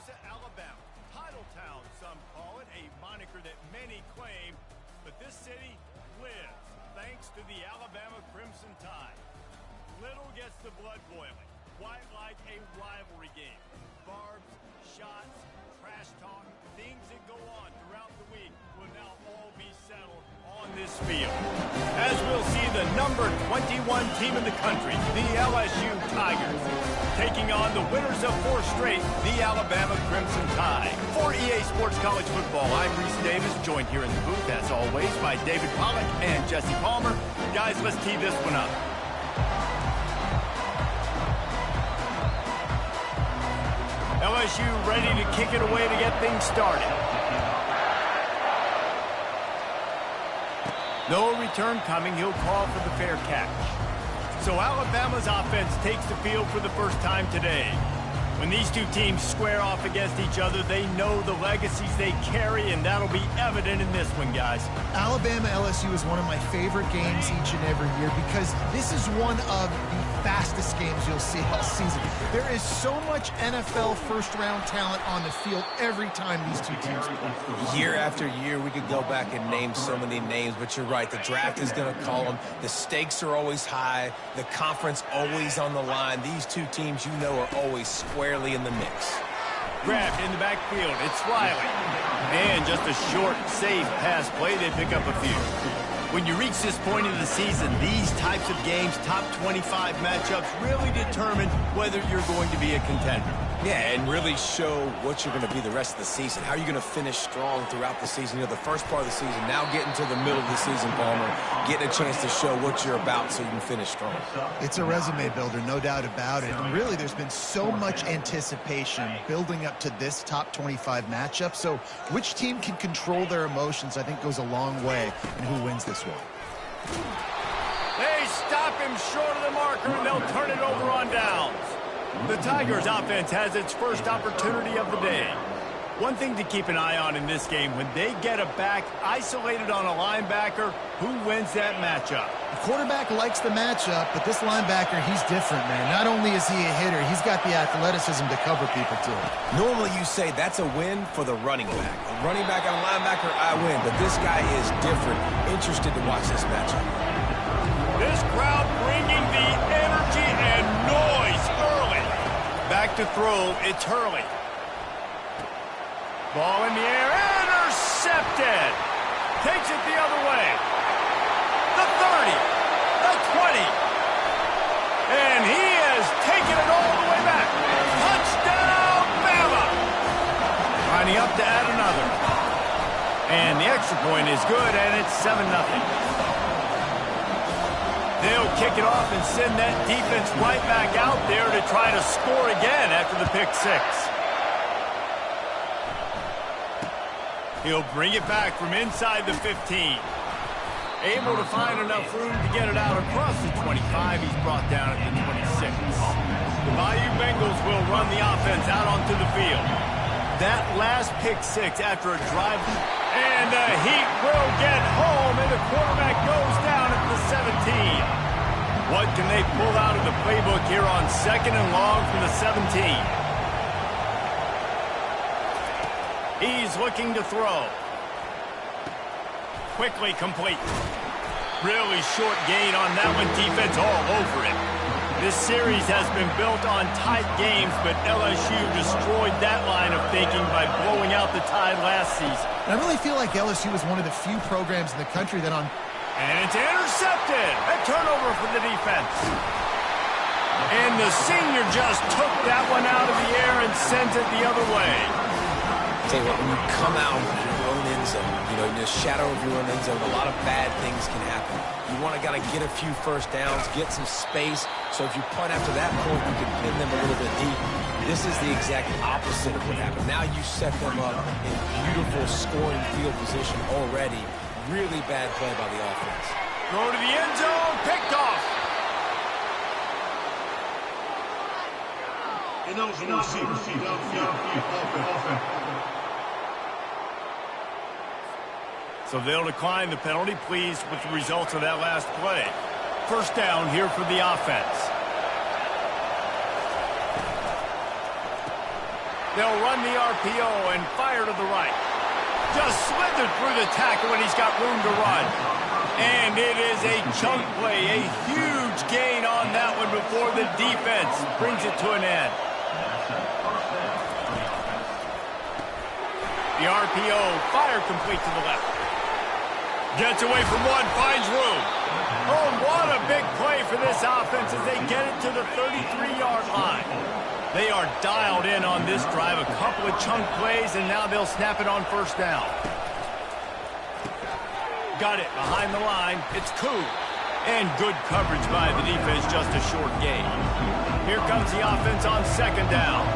Tulsa, Alabama. Titletown, some call it, a moniker that many claim, but this city lives thanks to the Alabama Crimson Tide. Little gets the blood boiling, quite like a rivalry game. Barbs, shots, trash talk, things that go on throughout the week will now all be settled on this field. As we'll see the number 21 team in the country, the LSU Tigers, taking on the winners of 4 straight, the Alabama Crimson Tide. For EA Sports College Football, I'm Reese Davis, joined here in the booth, as always, by David Pollack and Jesse Palmer. Guys, let's tee this one up. LSU ready to kick it away to get things started. No return coming. He'll call for the fair catch. So Alabama's offense takes the field for the first time today. When these two teams square off against each other, they know the legacies they carry, and that'll be evident in this one, guys. Alabama-LSU is one of my favorite games each and every year because this is one of the fastest games you'll see all season. There is so much NFL first-round talent on the field every time these two teams play. Year after year, we could go back and name so many names, but you're right. The draft is going to call them. The stakes are always high. The conference always on the line. These two teams, you know, are always squarely in the mix. Grabbed in the backfield. It's Riley. And just a short, safe pass play. They pick up a few. When you reach this point of the season, these types of games, top 25 matchups, really determine whether you're going to be a contender. Yeah, and really show what you're going to be the rest of the season. How are you going to finish strong throughout the season? You know, the first part of the season, now getting to the middle of the season, Palmer, getting a chance to show what you're about so you can finish strong. It's a resume builder, no doubt about it. And really, there's been so much anticipation building up to this top 25 matchup. So which team can control their emotions, I think, goes a long way in who wins this one. They stop him short of the marker, and they'll turn it over on downs. The Tigers offense has its first opportunity of the day. One thing to keep an eye on in this game, when they get a back isolated on a linebacker, who wins that matchup? The quarterback likes the matchup, but this linebacker, he's different, man. Not only is he a hitter, he's got the athleticism to cover people, too. Normally you say that's a win for the running back. A running back on a linebacker, I win. But this guy is different. Interested to watch this matchup. This crowd bringing the energy and noise early. Back to throw, it's Hurley. Ball in the air, intercepted. Takes it the other way. The 30, the 20. And he has taken it all the way back. Touchdown, Bama. Lining up to add another. And the extra point is good, and it's 7-0. They'll kick it off and send that defense right back out there to try to score again after the pick 6. He'll bring it back from inside the 15. Able to find enough room to get it out across the 25. He's brought down at the 26. The Bayou Bengals will run the offense out onto the field. That last pick 6 after a drive. And the Heat will get home, and the quarterback goes down at the 17. What can they pull out of the playbook here on 2nd and long from the 17? He's looking to throw. Quickly complete. Really short gain on that one. Defense all over it. This series has been built on tight games, but LSU destroyed that line of thinking by blowing out the Tide last season. And I really feel like LSU is one of the few programs in the country that on... And it's intercepted. A turnover for the defense. And the senior just took that one out of the air and sent it the other way. Tell you what, when you come out of your own end zone, you know, in the shadow of your own end zone, a lot of bad things can happen. You want to gotta get a few first downs, get some space, so if you punt after that point, you can pin them a little bit deep. This is the exact opposite of what happened. Now you set them up in beautiful scoring field position already. Really bad play by the offense. Throw to the end zone, picked off. And those receivers, So they'll decline the penalty, pleased with the results of that last play. First down here for the offense. They'll run the RPO and fire to the right. Just slithered through the tackle and he's got room to run. And it is a chunk play, a huge gain on that one before the defense brings it to an end. The RPO, fire complete to the left. Gets away from one, finds room. Oh, what a big play for this offense as they get it to the 33-yard line. They are dialed in on this drive, a couple of chunk plays, and now they'll snap it on first down. Got it behind the line. It's Koo. And good coverage by the defense, just a short gain. Here comes the offense on second down.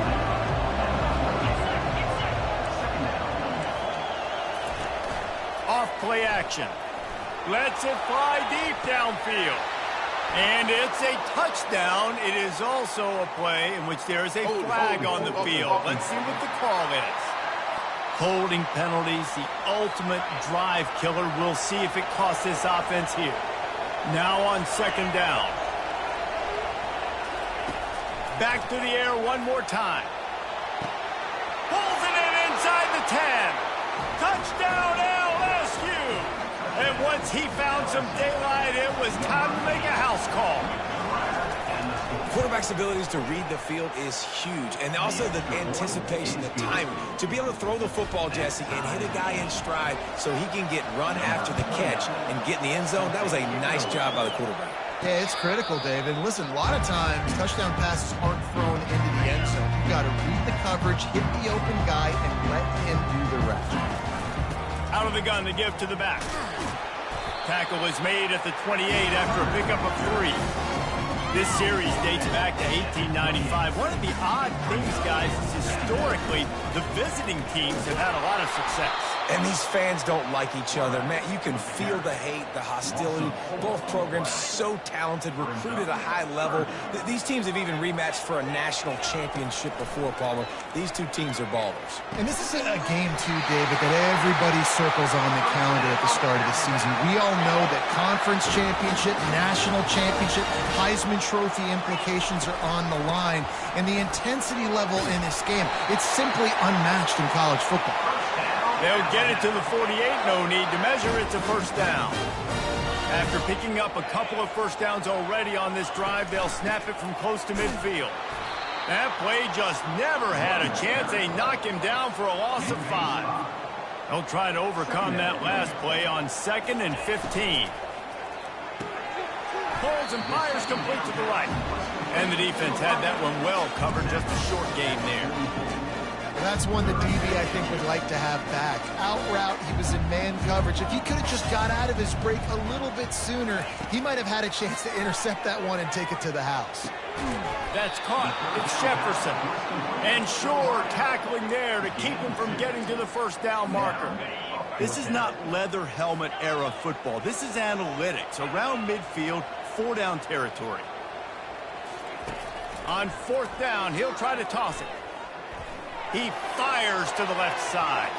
Off play action. Lets it fly deep downfield. And it's a touchdown. It is also a play in which there is a flag on the field. Let's see what the call is. Holding penalties, the ultimate drive killer. We'll see if it costs this offense here. Now on second down. Back to the air one more time. Pulls it in inside the 10. Touchdown LSU. And once he found some daylight, it was time to make a house call. Quarterback's abilities to read the field is huge, and also the anticipation, the timing. To be able to throw the football, Jesse, and hit a guy in stride so he can get run after the catch and get in the end zone, that was a nice job by the quarterback. Yeah, it's critical, David. Listen, a lot of times touchdown passes aren't thrown into the end zone. You've got to read the coverage, hit the open guy, and let him do the rest. Out of the gun to give to the back. Tackle is made at the 28 after a pickup of 3. This series dates back to 1895. One of the odd things, guys, is historically the visiting teams have had a lot of success. And these fans don't like each other. Man, you can feel the hate, the hostility. Both programs so talented, recruited at a high level. These teams have even rematched for a national championship before, Palmer. These two teams are ballers. And this is a game, too, David, that everybody circles on the calendar at the start of the season. We all know that conference championship, national championship, Heisman Trophy implications are on the line. And the intensity level in this game, it's simply unmatched in college football. They'll get it to the 48, no need to measure. It's a first down. After picking up a couple of first downs already on this drive, they'll snap it from close to midfield. That play just never had a chance. They knock him down for a loss of 5. They'll try to overcome that last play on 2nd and 15. Pulls and fires complete to the right. And the defense had that one well covered, just a short gain there. That's one that DB, I think, would like to have back. Out route, he was in man coverage. If he could have just got out of his break a little bit sooner, he might have had a chance to intercept that one and take it to the house. That's caught. It's Jefferson. And Shore tackling there to keep him from getting to the first down marker. This is not leather helmet era football. This is analytics. Around midfield, 4-down territory. On 4th down, he'll try to toss it. He fires to the left side.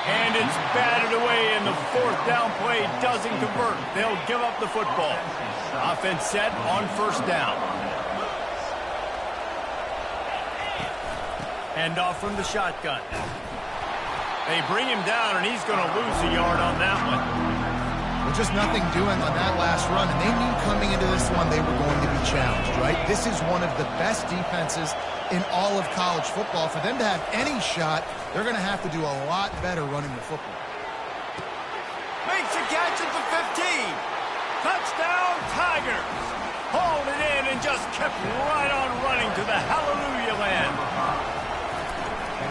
And it's batted away, and the 4th down play doesn't convert. They'll give up the football. Offense set on first down. Hand off from the shotgun. They bring him down, and he's going to lose a yard on that one. Well, just nothing doing on that last run, and they knew coming into this one they were going to be challenged, right? This is one of the best defenses in all of college football. For them to have any shot, they're going to have to do a lot better running the football. Makes a catch at the 15. Touchdown, Tigers. Hauled it in and just kept right on running to the hallelujah land.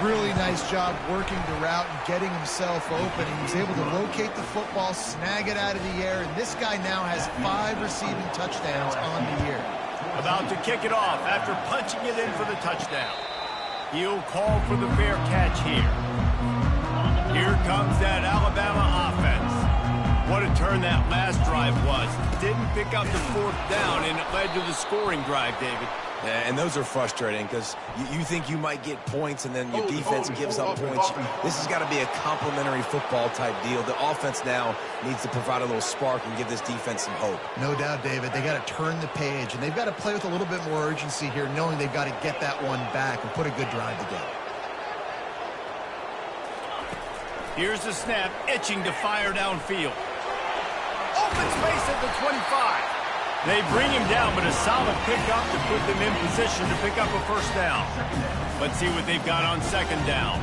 Really nice job working the route and getting himself open. He was able to locate the football, snag it out of the air, and this guy now has 5 receiving touchdowns on the year. About to kick it off after punching it in for the touchdown. He'll call for the fair catch here. Here comes that Alabama offense. What a turn that last drive was. Didn't pick up the 4th down, and it led to the scoring drive, David. Yeah, and those are frustrating because you think you might get points and then your defense gives up points. This has got to be a complementary football type deal. The offense now needs to provide a little spark and give this defense some hope. No doubt, David. They got to turn the page, and they've got to play with a little bit more urgency here, knowing they've got to get that one back and put a good drive together. Here's the snap, itching to fire downfield. Open space at the 25. They bring him down, but a solid pickup to put them in position to pick up a first down. Let's see what they've got on second down.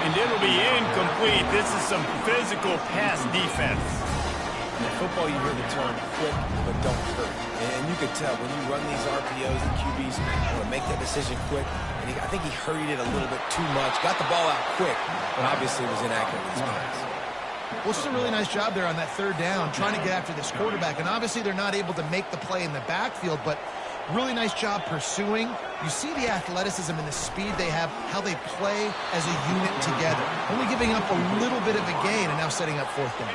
And it'll be incomplete. This is some physical pass defense. In football, you hear the term quick, but don't hurt. And you could tell when you run these RPOs, the QBs want to make that decision quick. And I think he hurried it a little bit too much. Got the ball out quick, but obviously was inaccurate with his pass. Well, just a really nice job there on that third down, trying to get after this quarterback. And obviously they're not able to make the play in the backfield, but really nice job pursuing. You see the athleticism and the speed they have, how they play as a unit together. Only giving up a little bit of a gain and now setting up fourth down.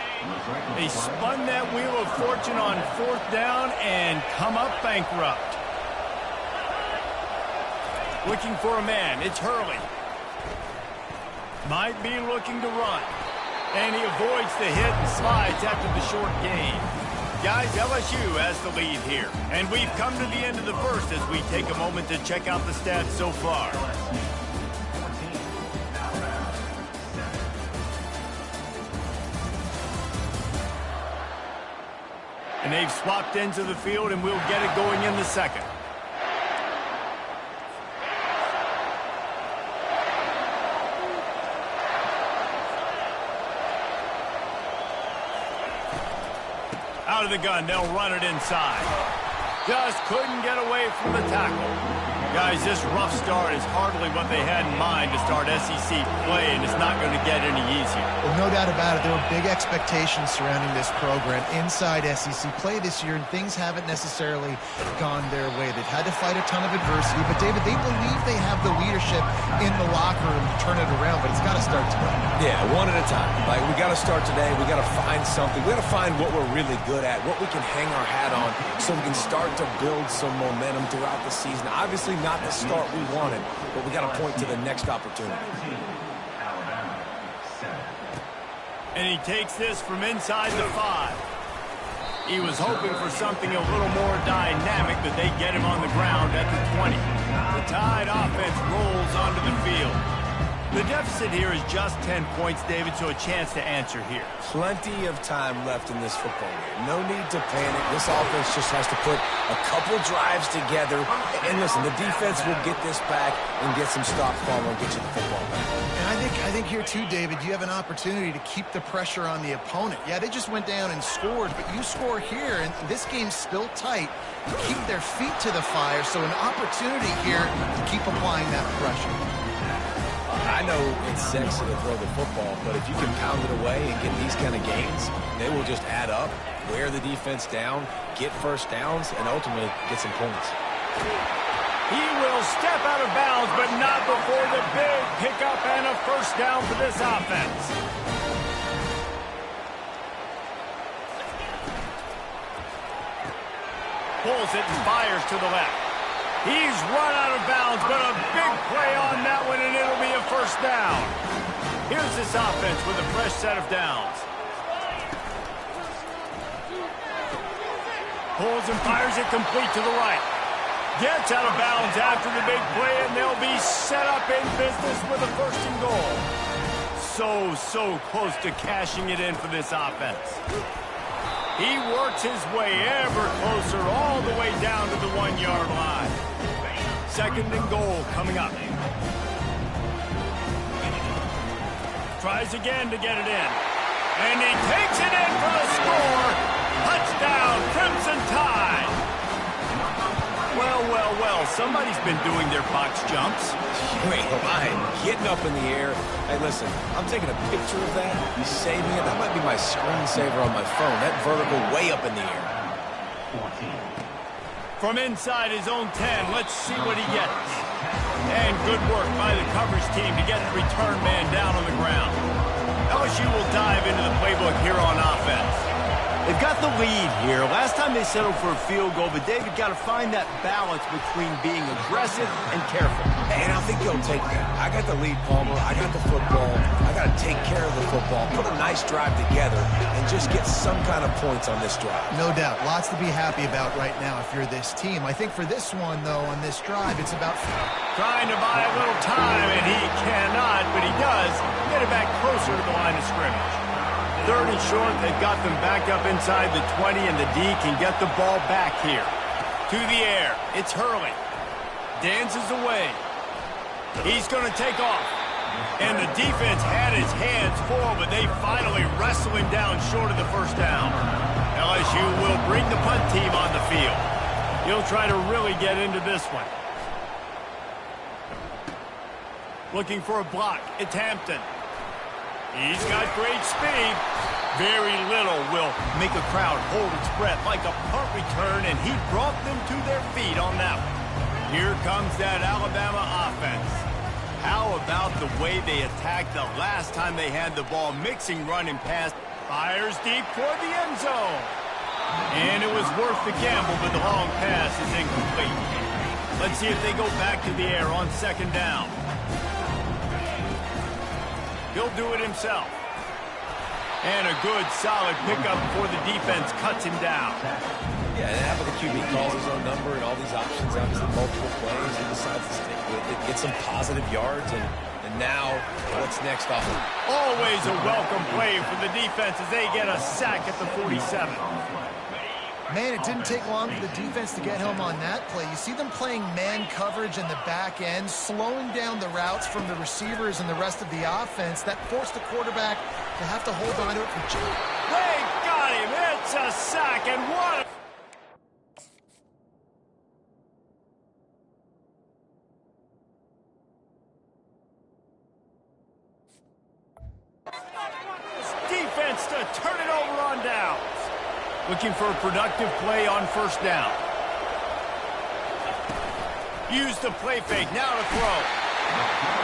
They spun that wheel of fortune on fourth down and come up bankrupt. Looking for a man. It's Hurley. Might be looking to run. And he avoids the hit and slides after the short gain. Guys, LSU has the lead here. And we've come to the end of the first as we take a moment to check out the stats so far. And they've swapped into the field, and we'll get it going in the second. Out of the gun, they'll run it inside. Just couldn't get away from the tackle. Guys, this rough start is hardly what they had in mind to start SEC play, and it's not going to get any easier. Well, no doubt about it. There were big expectations surrounding this program inside SEC play this year, and things haven't necessarily gone their way. They've had to fight a ton of adversity, but, David, they believe they have the leadership in the locker room to turn it around, but it's got to start today. Yeah, one at a time. Like, we got to start today. We got to find something. We got to find what we're really good at, what we can hang our hat on, so we can start to build some momentum throughout the season. Obviously, not the start we wanted, but we got to point to the next opportunity. And he takes this from inside the 5. He was hoping for something a little more dynamic, but they get him on the ground at the 20. The Tide offense rolls onto the field. The deficit here is just 10 points, David, so a chance to answer here. Plenty of time left in this football game. No need to panic. This offense just has to put a couple drives together. And listen, the defense will get this back and get some stops following and get you the football back. And I think here too, David, you have an opportunity to keep the pressure on the opponent. Yeah, they just went down and scored, but you score here, and this game's still tight. Keep their feet to the fire, so an opportunity here to keep applying that pressure. I know it's sexy to throw the football, but if you can pound it away and get these kind of gains, they will just add up, wear the defense down, get first downs, and ultimately get some points. He will step out of bounds, but not before the big pickup and a first down for this offense. Pulls it and fires to the left. He's run out of bounds, but a big play on that one, and it'll be a first down. Here's this offense with a fresh set of downs. Pulls and fires it complete to the right. Gets out of bounds after the big play, and they'll be set up in business with a first and goal. So close to cashing it in for this offense. He works his way ever closer all the way down to the 1-yard line. Second and goal coming up. Tries again to get it in. And he takes it in for the score. Touchdown, Crimson Tide. Well, somebody's been doing their box jumps. Wait, fine. Getting up in the air. Hey, listen, I'm taking a picture of that. You saving it? That might be my screensaver on my phone. That vertical way up in the air. From inside his own 10, let's see what he gets. And good work by the coverage team to get the return man down on the ground. LSU will dive into the playbook here on offense. They've got the lead here. Last time they settled for a field goal, but David got to find that balance between being aggressive and careful. And I think they'll take that. I got the lead, Palmer. I got the football. I got to take care of the football, put a nice drive together, and just get some kind of points on this drive. No doubt. Lots to be happy about right now if you're this team. I think for this one, though, on this drive, it's about trying to buy a little time, and he cannot, but he does get it back closer to the line of scrimmage. 3rd and short, they've got them back up inside the 20, and the D can get the ball back here. To the air, it's Hurley. Dances away. He's going to take off. And the defense had his hands full, but they finally wrestle him down short of the first down. LSU will bring the punt team on the field. He'll try to really get into this one. Looking for a block. It's Hampton. He's got great speed. Very little will make a crowd hold its breath like a punt return, and he brought them to their feet on that one. Here comes that Alabama offense. How about the way they attacked the last time they had the ball, mixing run and pass. Fires deep toward the end zone. And it was worth the gamble, but the long pass is incomplete. Let's see if they go back to the air on 2nd down. He'll do it himself. And a good, solid pickup before the defense cuts him down. Yeah, and after the QB calls his own number and all these options, obviously multiple plays, he decides to stick with it, get some positive yards, and now what's next off of it? Always a welcome play for the defense as they get a sack at the 47. Man, it didn't take long for the defense to get home on that play. You see them playing man coverage in the back end, slowing down the routes from the receivers and the rest of the offense. That forced the quarterback to have to hold on to it for They got him. It's a sack, and what? Defense to turn it over on downs. Looking for a productive play on 1st down. Use the play fake, now to throw.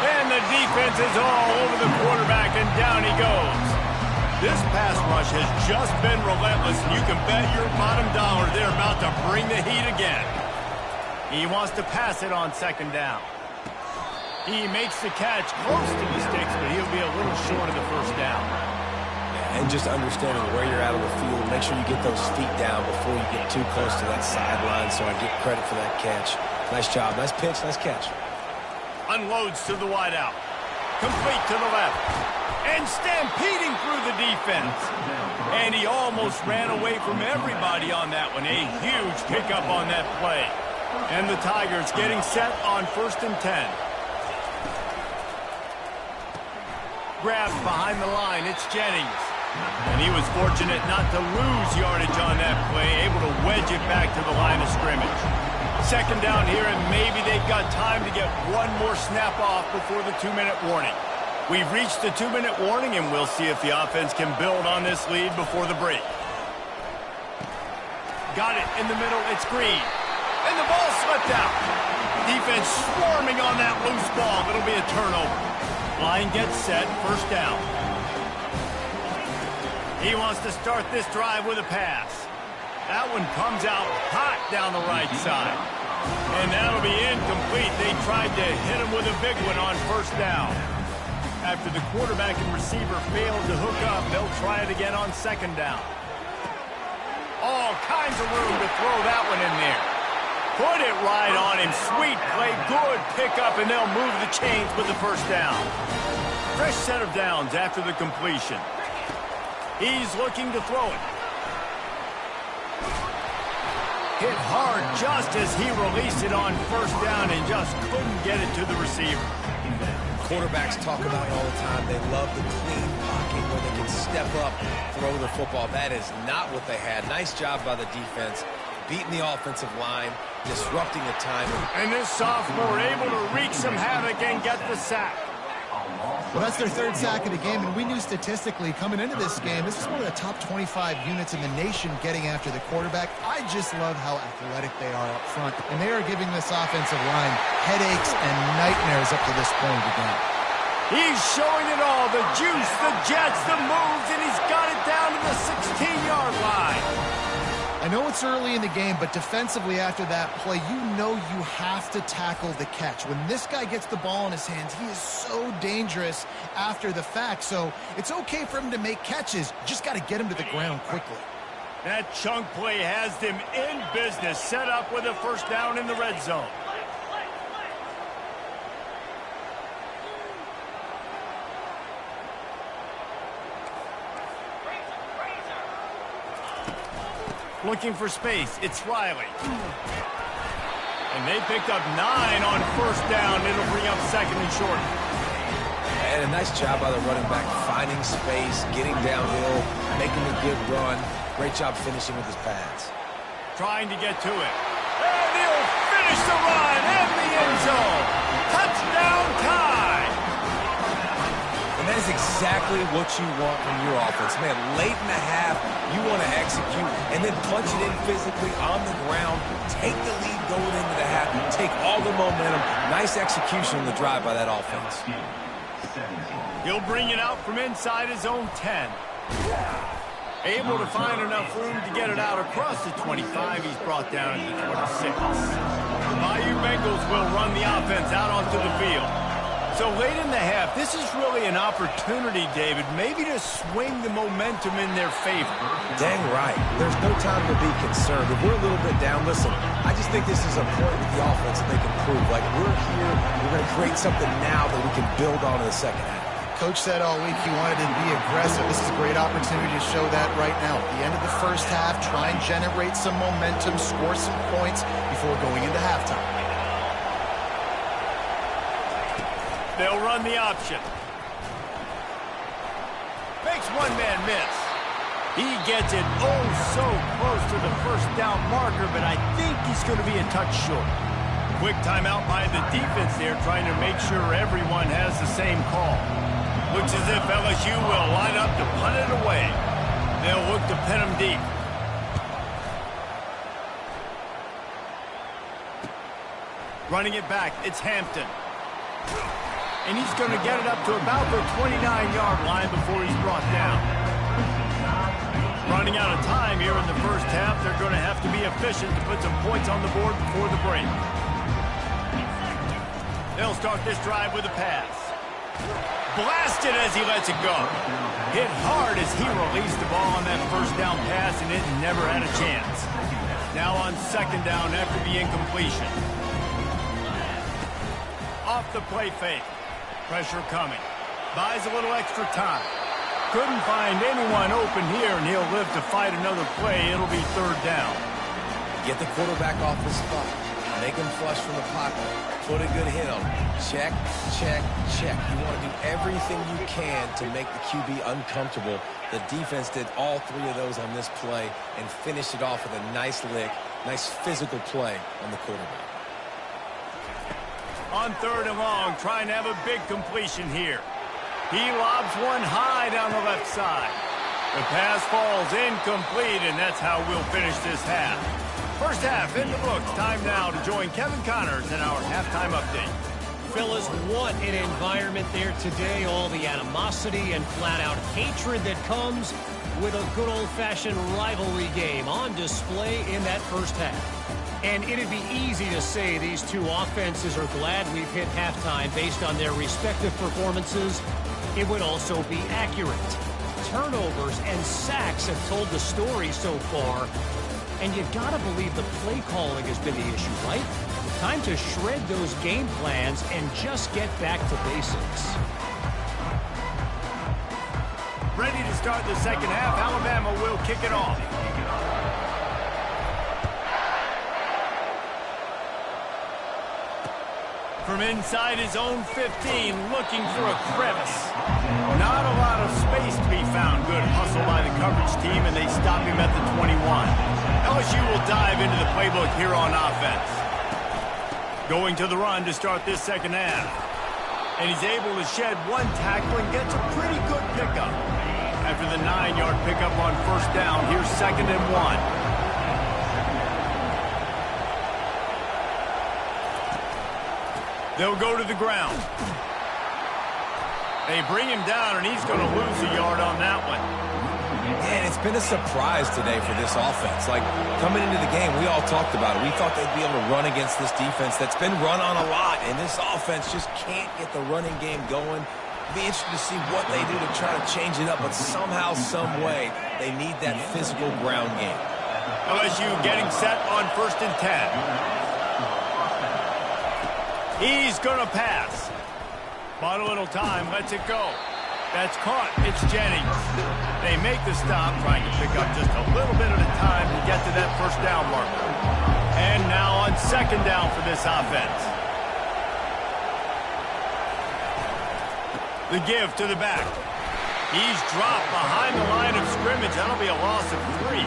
And the defense is all over the quarterback, and down he goes. This pass rush has just been relentless, and you can bet your bottom dollar they're about to bring the heat again. He wants to pass it on 2nd down. He makes the catch close to the sticks, but he'll be a little short of the 1st down. And just understanding where you're out of the field, make sure you get those feet down before you get too close to that sideline, so I get credit for that catch. Nice job, nice pitch, nice catch. Unloads to the wideout. Complete to the left. And stampeding through the defense. And he almost ran away from everybody on that one. A huge pickup on that play. And the Tigers getting set on 1st and 10. Grabbed behind the line, it's Jennings. And he was fortunate not to lose yardage on that play, able to wedge it back to the line of scrimmage. 2nd down here, and maybe they've got time to get one more snap off before the 2-minute warning. We've reached the 2-minute warning, and we'll see if the offense can build on this lead before the break. Got it in the middle, it's Green. And the ball slipped out. Defense swarming on that loose ball. It'll be a turnover. Line gets set, 1st down. He wants to start this drive with a pass. That one comes out hot down the right side. And that'll be incomplete. They tried to hit him with a big one on 1st down. After the quarterback and receiver failed to hook up, they'll try it again on 2nd down. All kinds of room to throw that one in there. Put it right on him. Sweet play, good pickup, and they'll move the chains with the 1st down. Fresh set of downs after the completion. He's looking to throw it. Hit hard just as he released it on 1st down and just couldn't get it to the receiver. Quarterbacks talk about it all the time. They love the clean pocket where they can step up, throw the football. That is not what they had. Nice job by the defense, beating the offensive line, disrupting the timing. And this sophomore able to wreak some havoc and get the sack. Well, that's their 3rd sack of the game, and we knew statistically coming into this game, this is one of the top 25 units in the nation getting after the quarterback. I just love how athletic they are up front, and they are giving this offensive line headaches and nightmares up to this point again. He's showing it all, the juice, the jets, the moves, and he's got it down to the 16-yard line. I know it's early in the game, but defensively after that play, you know you have to tackle the catch. When this guy gets the ball in his hands, he is so dangerous after the fact. So it's okay for him to make catches. Just got to get him to the ground quickly. That chunk play has them in business, set up with a first down in the red zone. Looking for space, it's Riley. And they picked up 9 on first down. It'll bring up second and short. And a nice job by the running back, finding space, getting downhill, making a good run. Great job finishing with his pads. Trying to get to it. And he'll finish the run in the end zone. Touchdown tie. And that is exactly what you want from your offense. Man, late in the half, you want to execute and then punch it in physically on the ground, take the lead going into the half, take all the momentum. Nice execution on the drive by that offense. He'll bring it out from inside his own 10. Able to find enough room to get it out across the 25. He's brought down at the 26. The Bayou Bengals will run the offense out onto the field. So late in the half, this is really an opportunity, David, maybe to swing the momentum in their favor. Dang right. There's no time to be concerned. If we're a little bit down, listen, I just think this is a point with the offense that they can prove. Like, we're here, we're going to create something now that we can build on in the second half. Coach said all week he wanted to be aggressive. This is a great opportunity to show that right now. At the end of the first half, try and generate some momentum, score some points before going into halftime. They'll run the option. Makes one man miss. He gets it oh so close to the first down marker, but I think he's going to be a touch short. Quick timeout by the defense there, trying to make sure everyone has the same call. Looks as if LSU will line up to punt it away. They'll look to pin him deep. Running it back, it's Hampton. And he's going to get it up to about the 29-yard line before he's brought down. Running out of time here in the first half. They're going to have to be efficient to put some points on the board before the break. They'll start this drive with a pass. Blasted as he lets it go. Hit hard as he released the ball on that first down pass, and it never had a chance. Now on second down after the incompletion. Off the play fake. Pressure coming. Buys a little extra time. Couldn't find anyone open here, and he'll live to fight another play. It'll be third down. Get the quarterback off the spot. Make him flush from the pocket. Put a good hit on him. Check, check, check. You want to do everything you can to make the QB uncomfortable. The defense did all 3 of those on this play and finished it off with a nice lick, nice physical play on the quarterback. On third and long, trying to have a big completion here. He lobs one high down the left side. The pass falls incomplete, and that's how we'll finish this half. First half in the books. Time now to join Kevin Connors in our halftime update. Phyllis, what an environment there today. All the animosity and flat-out hatred that comes with a good old-fashioned rivalry game on display in that first half. And it'd be easy to say these two offenses are glad we've hit halftime based on their respective performances. It would also be accurate. Turnovers and sacks have told the story so far. And you gotta believe the play calling has been the issue, right? Time to shred those game plans and just get back to basics. Ready to start the second half. Alabama will kick it off. From inside his own 15, looking for a crevice. Not a lot of space to be found. Good hustle by the coverage team, and they stop him at the 21. LSU will dive into the playbook here on offense. Going to the run to start this second half. And he's able to shed one tackle and gets a pretty good pickup. After the 9-yard pickup on first down, here's second and 1. They'll go to the ground. They bring him down, and he's going to lose a yard on that one. And it's been a surprise today for this offense. Like, coming into the game, we all talked about it. We thought they'd be able to run against this defense that's been run on a lot, and this offense just can't get the running game going. Be interested to see what they do to try to change it up, but somehow, some way, they need that physical ground game. LSU getting set on 1st and 10. He's going to pass. Bought a little time, lets it go. That's caught. It's Jennings. They make the stop, trying to pick up just a little bit at a time to get to that 1st down marker. And now on 2nd down for this offense. The give to the back. He's dropped behind the line of scrimmage. That'll be a loss of 3.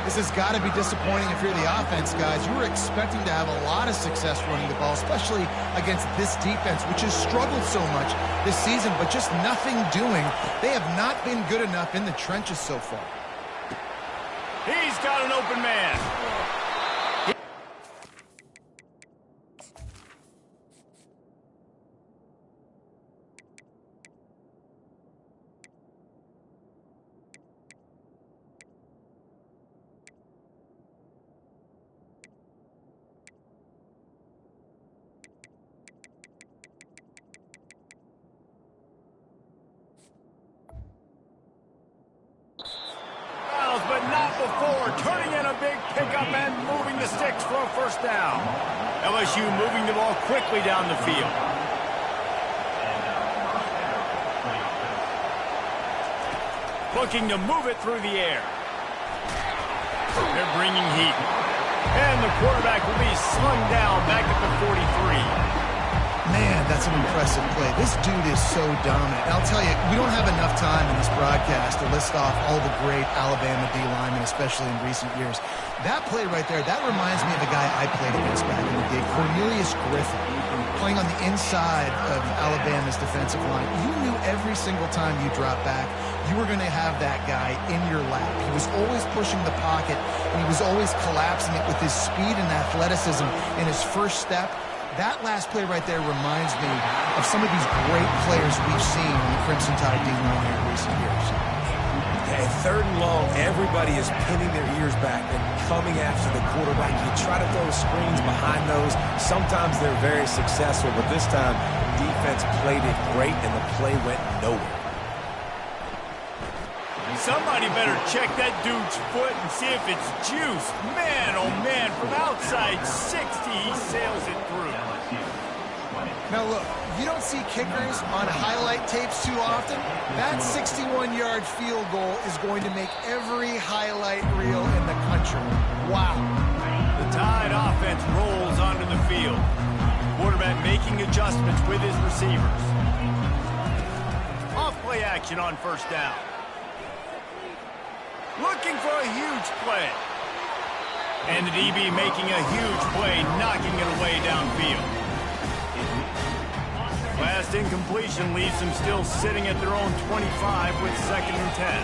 This has got to be disappointing if you're the offense, guys. You were expecting to have a lot of success running the ball, especially against this defense, which has struggled so much this season, but just nothing doing. They have not been good enough in the trenches so far. He's got an open man. But not before turning in a big pickup and moving the sticks for a 1st down. LSU moving the ball quickly down the field. Looking to move it through the air. They're bringing heat. And the quarterback will be slung down back at the 43. Man, that's an impressive play. This dude is so dominant. And I'll tell you, we don't have enough time in this broadcast to list off all the great Alabama D linemen, especially in recent years. That play right there, that reminds me of a guy I played against back in the day, Cornelius Griffin, playing on the inside of Alabama's defensive line. You knew every single time you dropped back, you were going to have that guy in your lap. He was always pushing the pocket, and he was always collapsing it with his speed and athleticism in his first step. That last play right there reminds me of some of these great players we've seen in the Crimson Tide D-line here in recent years. Okay, 3rd and long, everybody is pinning their ears back and coming after the quarterback. You try to throw screens behind those. Sometimes they're very successful, but this time, defense played it great, and the play went nowhere. Somebody better check that dude's foot and see if it's juice. Man, oh man, from outside 60, he sails it through. Now look, you don't see kickers on highlight tapes too often. That 61-yard field goal is going to make every highlight reel in the country. Wow. The Tide offense rolls onto the field. Quarterback making adjustments with his receivers. Off play action on 1st down. Looking for a huge play. And the DB making a huge play, knocking it away downfield. Last incompletion leaves them still sitting at their own 25 with 2nd and 10.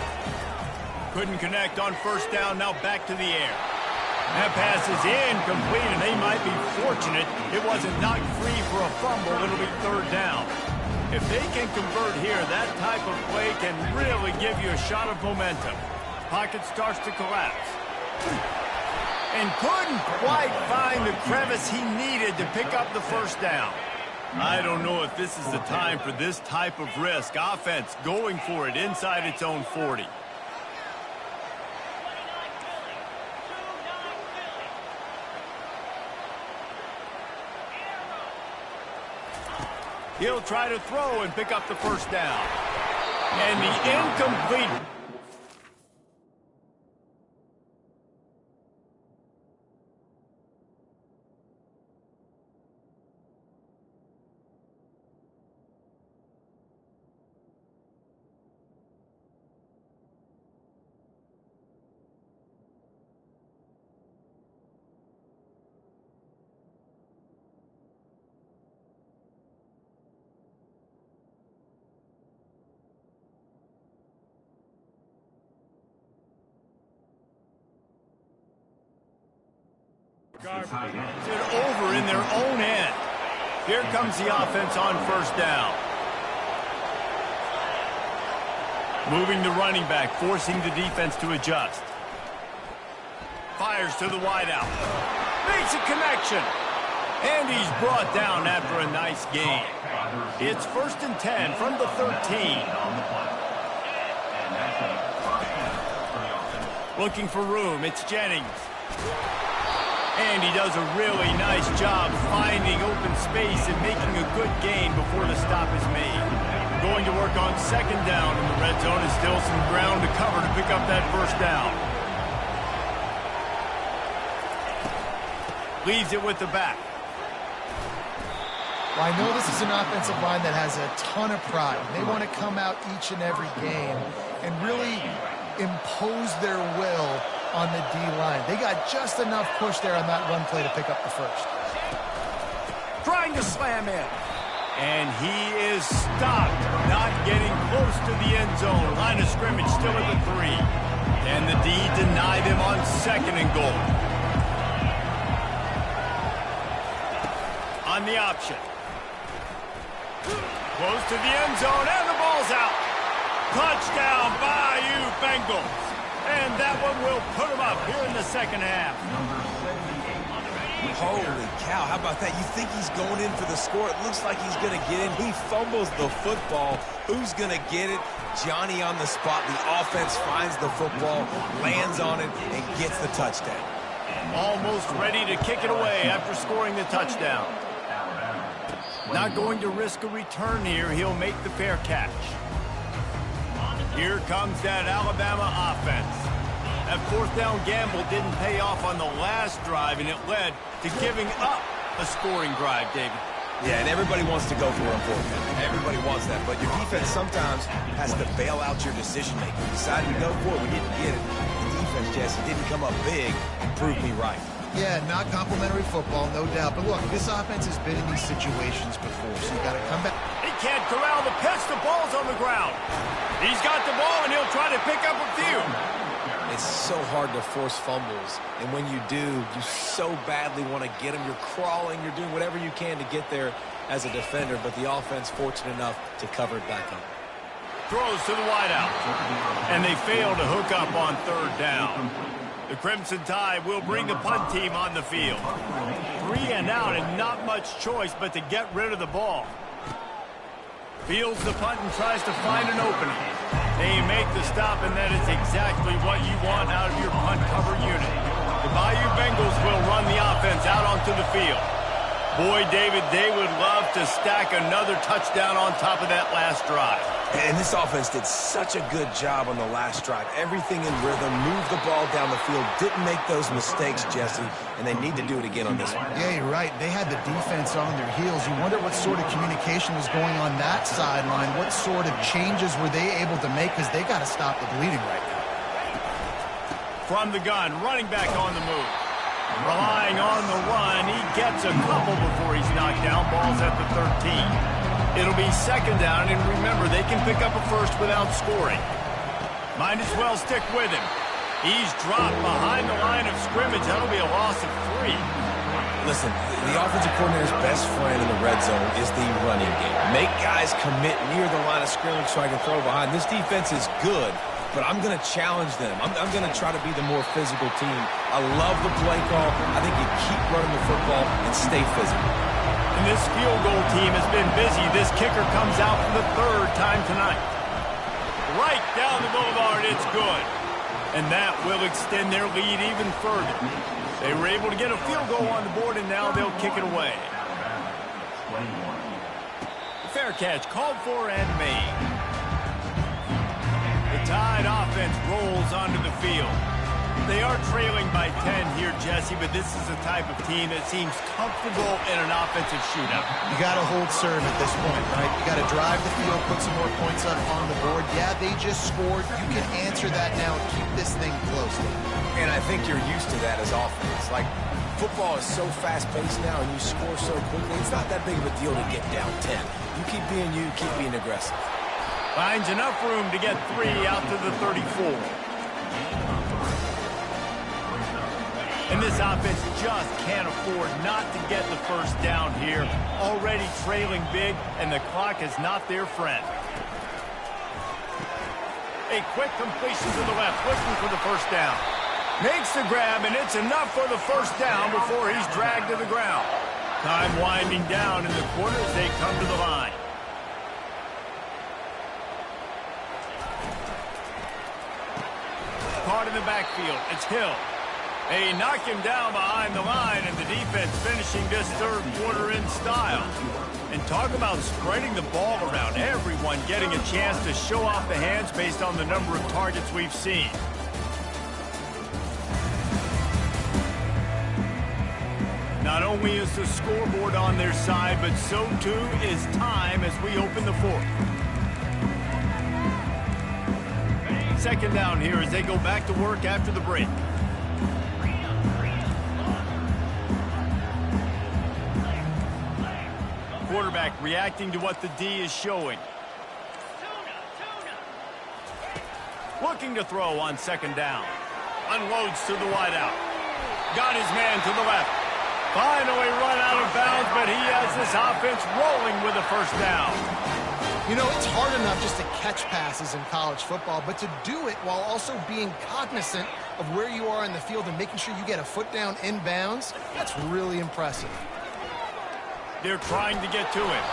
Couldn't connect on 1st down, now back to the air. That pass is incomplete, and they might be fortunate it wasn't knocked free for a fumble. It'll be 3rd down. If they can convert here, that type of play can really give you a shot of momentum. Pocket starts to collapse. And couldn't quite find the crevice he needed to pick up the 1st down. I don't know if this is the time for this type of risk. Offense going for it inside its own 40. He'll try to throw and pick up the 1st down. And the incomplete... over in their own end. Here comes the offense on 1st down. Moving the running back, forcing the defense to adjust. Fires to the wideout. Makes a connection. And he's brought down after a nice gain. It's 1st and 10 from the 13. Looking for room, it's Jennings. And he does a really nice job finding open space and making a good gain before the stop is made. Going to work on 2nd down in the red zone, and still some ground to cover to pick up that 1st down. Leaves it with the back. Well, I know this is an offensive line that has a ton of pride. They want to come out each and every game and really impose their will on the D-line. They got just enough push there on that run play to pick up the 1st. Trying to slam in. And he is stopped, not getting close to the end zone. Line of scrimmage still at the 3. And the D denied him on 2nd and goal. On the option. Close to the end zone, and the ball's out. Touchdown, Bayou Bengals. And that one will put them up here in the 2nd half. Holy cow, how about that? You think he's going in for the score. It looks like he's going to get in. He fumbles the football. Who's going to get it? Johnny on the spot. The offense finds the football, lands on it, and gets the touchdown. Almost ready to kick it away after scoring the touchdown. Not going to risk a return here. He'll make the fair catch. Here comes that Alabama offense. That 4th down gamble didn't pay off on the last drive, and it led to giving up a scoring drive, David. Yeah, and everybody wants to go for it on 4th down. Everybody wants that, but your defense sometimes has to bail out your decision-making. You decided to go for it, we didn't get it. The defense, Jesse, didn't come up big and prove me right. Yeah, not complimentary football, no doubt. But look, this offense has been in these situations before, so you got to come back. He can't corral the pitch. The ball's on the ground. He's got the ball, and he'll try to pick up a few. It's so hard to force fumbles, and when you do, you so badly want to get them. You're crawling, you're doing whatever you can to get there as a defender, but the offense fortunate enough to cover it back up. Throws to the wideout, and they fail to hook up on 3rd down. The Crimson Tide will bring the punt team on the field. 3 and out, and not much choice but to get rid of the ball. Fields the punt and tries to find an opening. They make the stop, and that is exactly what you want out of your punt cover unit. The Bayou Bengals will run the offense out onto the field. Boy, David, they would love to stack another touchdown on top of that last drive. And this offense did such a good job on the last drive. Everything in rhythm, moved the ball down the field, didn't make those mistakes, Jesse, and they need to do it again on this one. Yeah, you're right. They had the defense on their heels. You wonder what sort of communication was going on that sideline. What sort of changes were they able to make, because they got to stop the bleeding right now. From the gun, running back on the move. Relying on the run, he gets a couple before he's knocked down. Ball's at the 13. It'll be 2nd down, and remember, they can pick up a 1st without scoring. Might as well stick with him. He's dropped behind the line of scrimmage. That'll be a loss of 3. Listen, the offensive coordinator's best friend in the red zone is the running game. Make guys commit near the line of scrimmage so I can throw behind. This defense is good, but I'm going to challenge them. I'm going to try to be the more physical team. I love the play call. I think you keep running the football and stay physical. And this field goal team has been busy. This kicker comes out for the 3rd time tonight. Right down the boulevard, it's good. And that will extend their lead even further. They were able to get a field goal on the board, and now they'll kick it away. Fair catch called for and made. The Tide offense rolls onto the field. They are trailing by 10 here, Jesse, but this is the type of team that seems comfortable in an offensive shootout. You got to hold serve at this point, right? You got to drive the field, put some more points up on the board. Yeah, they just scored. You can answer that now and keep this thing close. And I think you're used to that as offense. Like, football is so fast-paced now, and you score so quickly, it's not that big of a deal to get down 10. You keep being you, keep being aggressive. Finds enough room to get 3 out to the 34. And this offense just can't afford not to get the 1st down here. Already trailing big, and the clock is not their friend. A quick completion to the left, looking for the first down. Makes the grab, and it's enough for the first down before he's dragged to the ground. Time winding down in the quarter as they come to the line. Caught in the backfield. It's Hill. They knock him down behind the line, and the defense finishing this third quarter in style. And talk about spreading the ball around. Everyone getting a chance to show off the hands based on the number of targets we've seen. Not only is the scoreboard on their side, but so too is time as we open the fourth. Second down here as they go back to work after the break. Quarterback reacting to what the D is showing. Looking to throw on second down. Unloads to the wideout. Got his man to the left. Finally run out of bounds, but he has this offense rolling with a first down. You know, it's hard enough just to catch passes in college football, but to do it while also being cognizant of where you are in the field and making sure you get a foot down in bounds, that's really impressive. They're trying to get to him.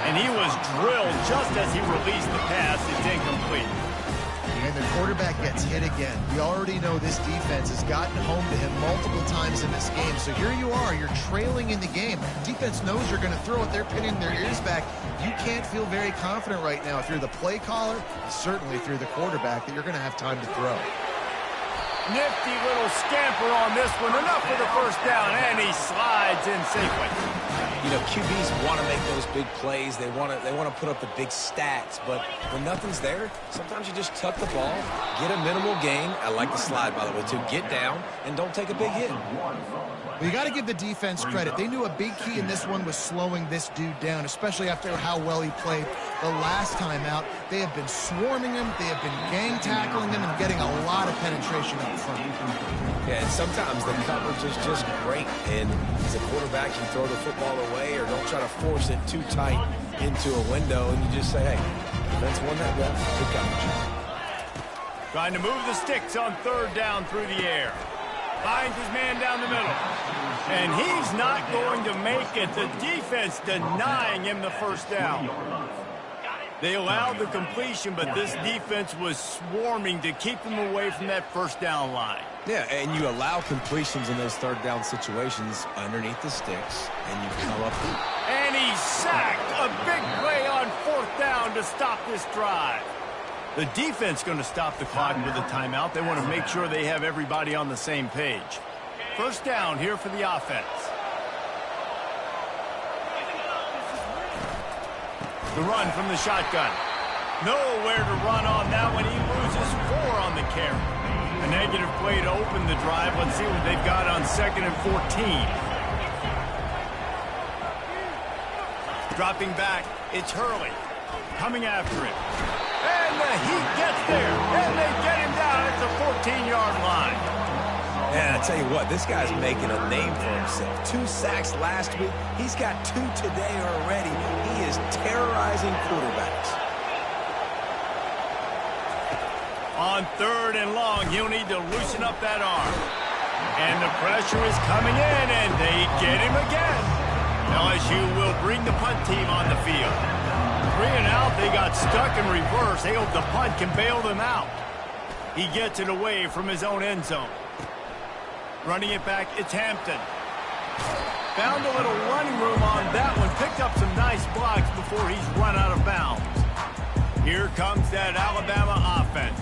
And he was drilled just as he released the pass. It's incomplete. And the quarterback gets hit again. We already know this defense has gotten home to him multiple times in this game. So here you are, you're trailing in the game. Defense knows you're going to throw it. They're pinning their ears back. You can't feel very confident right now if you're the play caller, and certainly if you're the quarterback, that you're going to have time to throw. Nifty little scamper on this one. Enough for the first down, and he slides in safely. You know, QBs want to make those big plays. They want to put up the big stats. But when nothing's there, sometimes you just tuck the ball, get a minimal gain. I like the slide, by the way, too. Get down and don't take a big hit. Well, you got to give the defense credit. They knew a big key in this one was slowing this dude down, especially after how well he played the last time out. They have been swarming him. They have been gang tackling him and getting a lot of penetration up front. Yeah, and sometimes the coverage is just great. And as a quarterback, you throw the football away or don't try to force it too tight into a window, and you just say, hey, defense won that well. Good coverage. Trying to move the sticks on third down through the air. Finds his man down the middle. And he's not going to make it. The defense denying him the first down. They allowed the completion, but this defense was swarming to keep them away from that first down line. Yeah, and you allow completions in those third down situations underneath the sticks, and you come up. And he's sacked. A big play on fourth down to stop this drive. The defense going to stop the clock with a timeout. They want to make sure they have everybody on the same page. First down here for the offense. The run from the shotgun. Nowhere to run on that one. He loses 4 on the carry. A negative play to open the drive. Let's see what they've got on 2nd and 14. Dropping back, it's Hurley. Coming after him. And the Heat gets there. And they get him down at the 14-yard line. And I tell you what, this guy's making a name for himself. 2 sacks last week. He's got 2 today already. He is terrorizing quarterbacks. On 3rd and long, he'll need to loosen up that arm. And the pressure is coming in, and they get him again. LSU will bring the punt team on the field. 3 and out, they got stuck in reverse. They hope the punt can bail them out. He gets it away from his own end zone. Running it back, it's Hampton. Found a little running room on that one. Picked up some nice blocks before he's run out of bounds. Here comes that Alabama offense.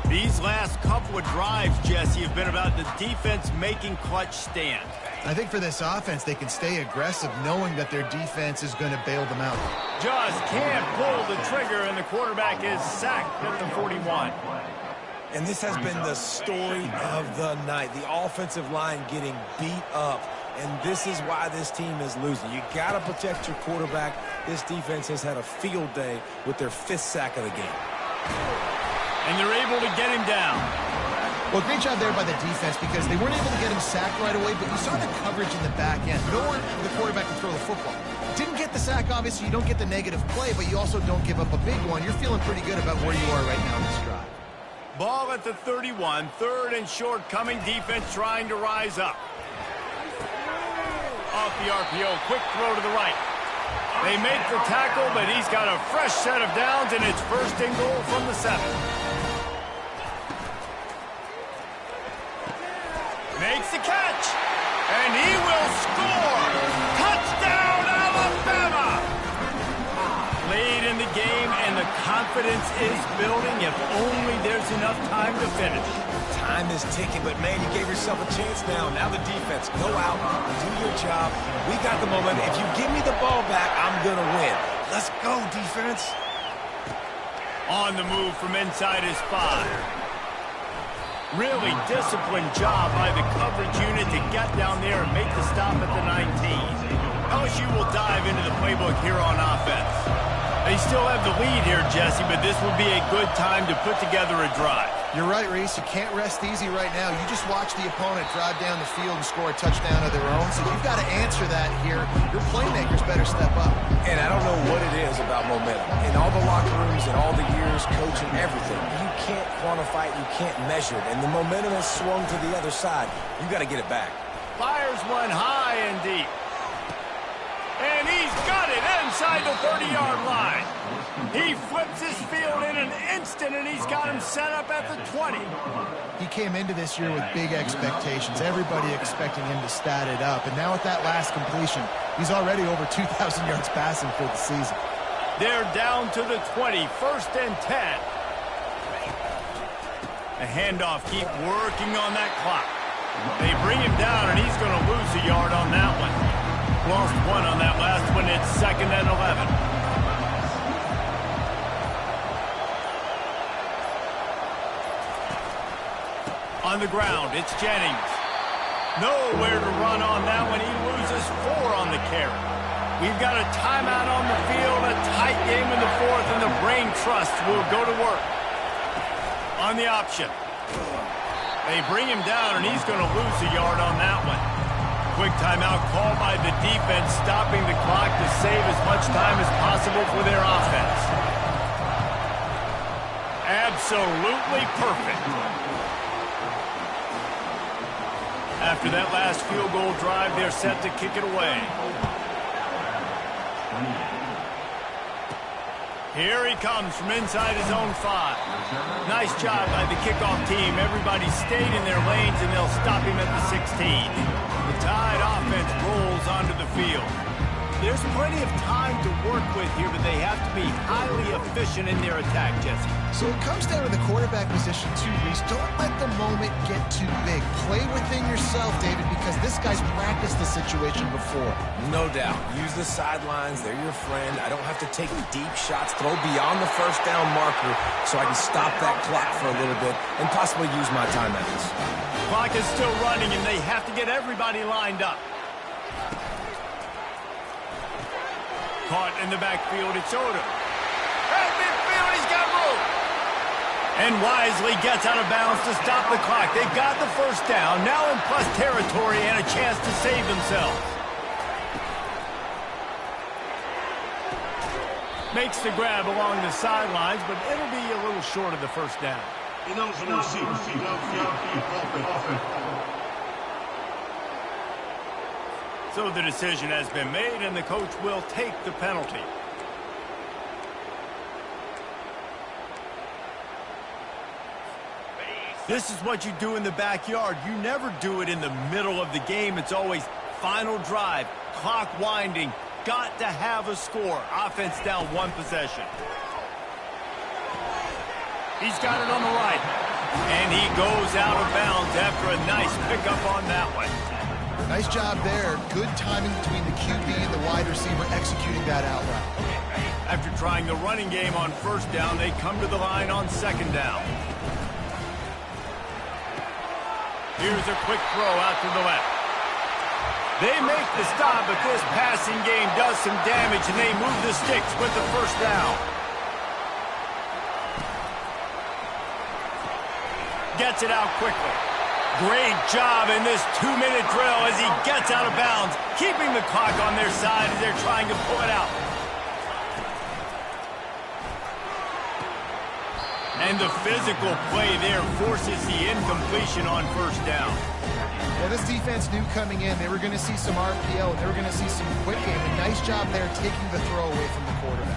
These last couple of drives, Jesse, have been about the defense making clutch stands. I think for this offense, they can stay aggressive knowing that their defense is going to bail them out. Just can't pull the trigger, and the quarterback is sacked at the 41. And this has been the story of the night. The offensive line getting beat up. And this is why this team is losing. You got to protect your quarterback. This defense has had a field day with their 5th sack of the game. And they're able to get him down. Well, great job there by the defense because they weren't able to get him sacked right away, but you saw the coverage in the back end. Nowhere for the quarterback to throw the football. Didn't get the sack, obviously. You don't get the negative play, but you also don't give up a big one. You're feeling pretty good about where you are right now in this drive. Ball at the 31, 3rd and short coming, defense trying to rise up. Off the RPO, quick throw to the right. They make the tackle, but he's got a fresh set of downs, and it's 1st and goal from the 7. Makes the catch, and he will score. Touchdown, Alabama! Late in the game, and the confidence is building. If only there's enough time to finish. Time is ticking, but man, you gave yourself a chance now. Now the defense, go out, do your job. We got the momentum. If you give me the ball back, I'm going to win. Let's go, defense. On the move from inside his 5. Really disciplined job by the coverage unit to get down there and make the stop at the 19. LSU will dive into the playbook here on offense. They still have the lead here, Jesse, but this would be a good time to put together a drive. You're right, Reese. You can't rest easy right now. You just watch the opponent drive down the field and score a touchdown of their own, so you've got to answer that here. Your playmakers better step up. And I don't know what it is about momentum. In all the locker rooms and all the years coaching everything, you can't quantify it, you can't measure it. And the momentum has swung to the other side. You got to get it back. Fires one high and deep. And he's got it inside the 30-yard line. He flips his field in an instant, and he's got him set up at the 20. He came into this year with big expectations. Everybody expecting him to stat it up. And now with that last completion, he's already over 2,000 yards passing for the season. They're down to the 20, 1st and 10. The handoff, keep working on that clock. They bring him down, and he's going to lose a yard on that one. Lost 1 on that last one. It's 2nd and 11. On the ground, it's Jennings. Nowhere to run on that one. He loses 4 on the carry. We've got a timeout on the field, a tight game in the 4th, and the Brain Trust will go to work. On the option. They bring him down, and he's going to lose a yard on that one. Quick timeout called by the defense, stopping the clock to save as much time as possible for their offense. Absolutely perfect. After that last field goal drive, they're set to kick it away. Here he comes from inside his own 5. Nice job by the kickoff team. Everybody stayed in their lanes, and they'll stop him at the 16. The Tide offense rolls onto the field. There's plenty of time to work with here, but they have to be highly efficient in their attack, Jesse. So it comes down to the quarterback position too, Reese. Don't let the moment get too big. Play within yourself, David, because this guy's practiced the situation before. No doubt. Use the sidelines. They're your friend. I don't have to take deep shots, throw beyond the 1st down marker so I can stop that clock for a little bit and possibly use my timeouts. Clock is still running, and they have to get everybody lined up. Caught in the backfield, it's Odom. At midfield, he's got room. And wisely gets out of bounds to stop the clock. They got the 1st down, now in plus territory and a chance to save themselves. Makes the grab along the sidelines, but it'll be a little short of the 1st down. So the decision has been made, and the coach will take the penalty. This is what you do in the backyard. You never do it in the middle of the game. It's always final drive, clock winding, got to have a score. Offense down 1 possession. He's got it on the right. And he goes out of bounds after a nice pickup on that one. Nice job there. Good timing between the QB and the wide receiver executing that out route. After trying the running game on 1st down, they come to the line on 2nd down. Here's a quick throw out to the left. They make the stop, but this passing game does some damage, and they move the sticks with the 1st down. gets it out quickly. Great job in this 2-minute drill as he gets out of bounds, keeping the clock on their side as they're trying to pull it out. And the physical play there forces the incompletion on first down. Well, this defense knew coming in they were going to see some RPO, and they were going to see some quick game. And nice job there taking the throw away from the quarterback.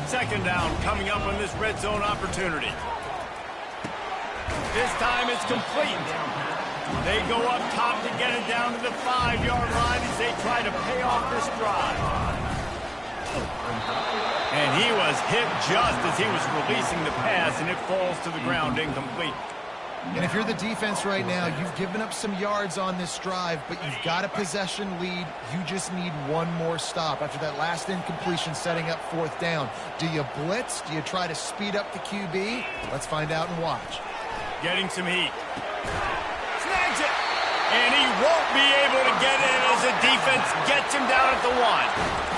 Second down coming up on this red zone opportunity. This time it's complete. They go up top to get it down to the 5-yard line as they try to pay off this drive. And he was hit just as he was releasing the pass, and it falls to the ground incomplete. And if you're the defense right now, you've given up some yards on this drive, but you've got a possession lead. You just need one more stop after that last incompletion setting up fourth down. Do you blitz? Do you try to speed up the QB? Let's find out and watch. Getting some heat. Snags it. And he won't be able to get in as the defense gets him down at the 1.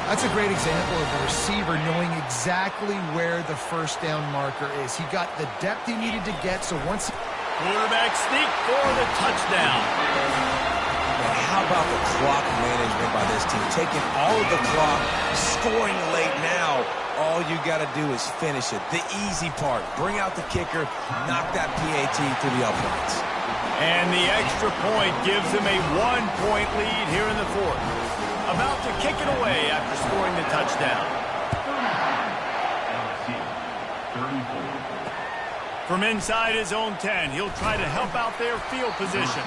That's a great example of the receiver knowing exactly where the first down marker is. He got the depth he needed to get, so once... Quarterback sneak for the touchdown. And how about the clock management by this team? Taking all of the clock, scoring late now. All you got to do is finish it. The easy part. Bring out the kicker, knock that PAT through the uprights. And the extra point gives them a 1-point lead here in the fourth. About to kick it away after scoring the touchdown. From inside his own 10, he'll try to help out their field position.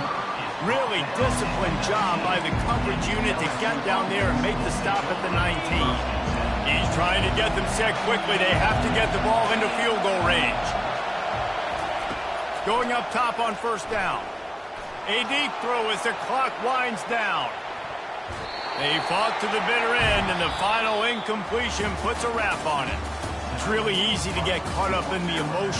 Really disciplined job by the coverage unit to get down there and make the stop at the 19. He's trying to get them set quickly. They have to get the ball into field goal range. Going up top on first down. A deep throw as the clock winds down. They fought to the bitter end, and the final incompletion puts a wrap on it. It's really easy to get caught up in the emotion